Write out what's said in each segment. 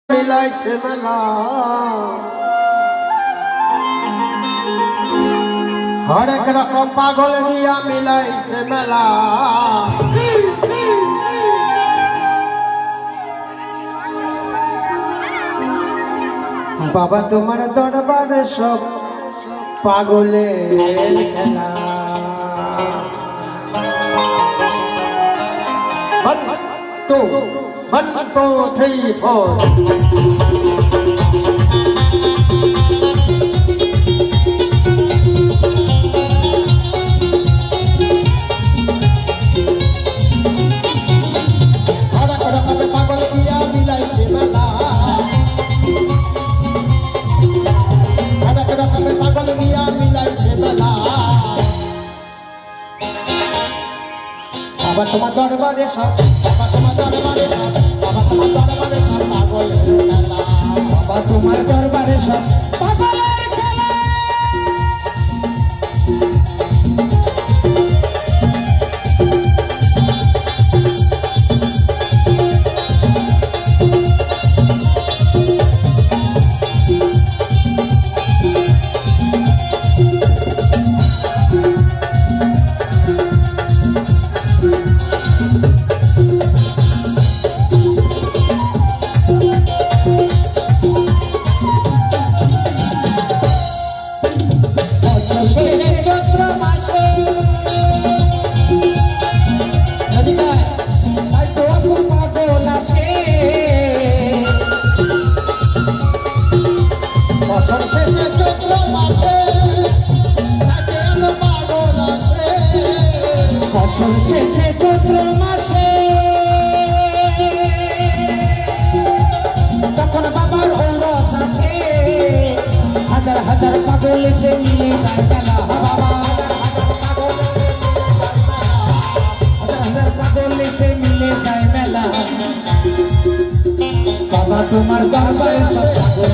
मिलाई से मिला हर एक रकम पागल दिया मिलाई से मिला बाबा तुम्हारे दरबार सब पागले खेला 1 2 3 4 बाबा तुम्हार दरबारे सब बाबा तुम्हार दरबारे सब बाबा तुम्हार दरबारे सब पागल खेला बाबा तुम्हार दरबारे सब पागल खेला तखन बाबार औरस आसे हजार हजार पागल से मिले যায় মেলা बाबा हजार हजार पागल से मिले যায় মেলা बाबा तुम्हार दरबारे सब पागल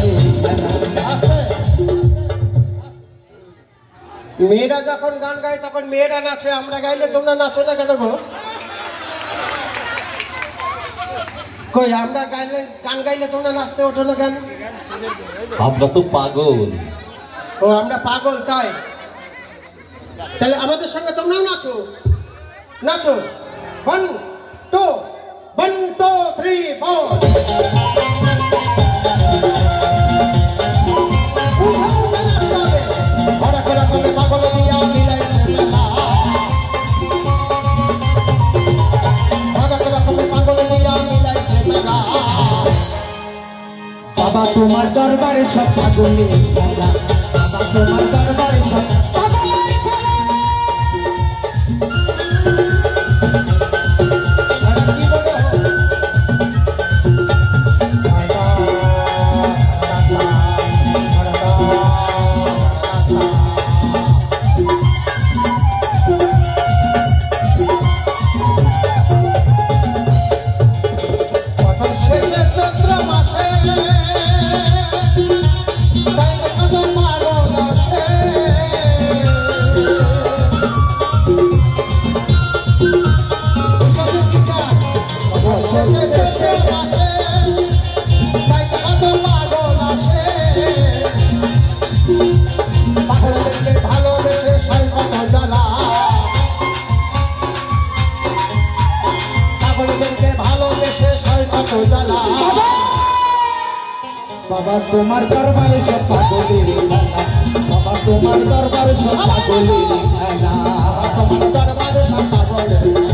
আছে মেয়েরা যখন গান গায় তখন মেয়েরা নাচে আমরা গাইলে তোমরা নাচো না কেন গো কই আমরা গাইলে গান গাইলে তোমরা নাচতে ওঠো না কেন আমরা তো পাগল ও আমরা পাগল তাই তাহলে আমাদের সঙ্গে তোমরাও নাচো নাচো 1 2 1 2 3 4 बाबा तुम्हार दरबारे सब पागल खेला बाबा तुम्हार दरबारे सब पागल खेला बाबा तुम्हार दरबारे सब पागल खेला बाबा तुम्हार दरबारे सब पागल खेला तुम्हार दरबारे सब पागल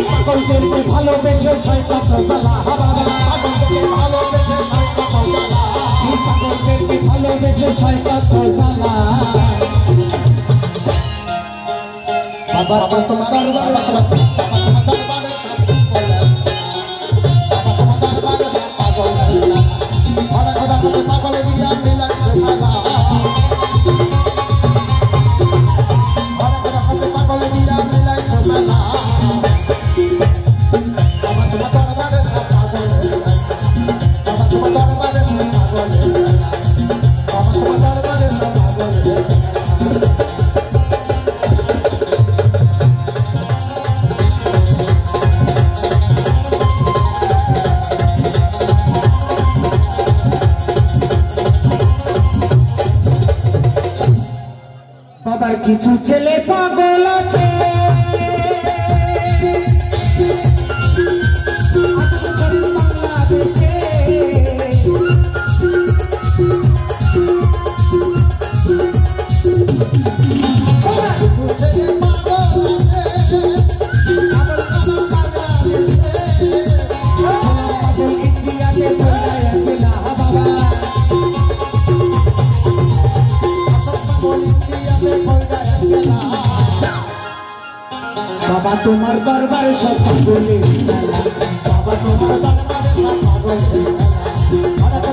পাগলদেরকে ভালোবেসে সয় কত জ্বালা বাবা পাগলদেরকে ভালোবেসে সয় কত জ্বালা পাগলদেরকে ভালোবেসে সয় কত জ্বালা বাবা তোমার দরবারে সব বাবার কিছু ছেলে পাগল আছে বাংলাদেশে বাবা তোমার দরবারে সব পাগলের মেলা বাবা তোমার দরবারে সব পাগলের বাবা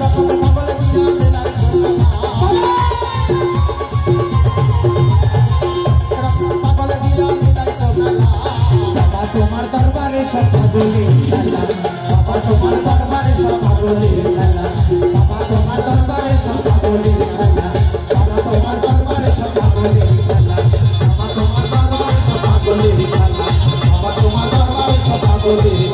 তোমার দরবারে সব পাগলের মেলা বাবা তোমার দরবারে সব পাগলের মেলা বাবা তোমার দরবারে সব পাগলের মেলা বাবা তোমার দরবারে সব পাগলের মেলা বাবা তোমার দরবারে সব পাগলের মেলা বাবা তোমার দরবারে সব পাগলের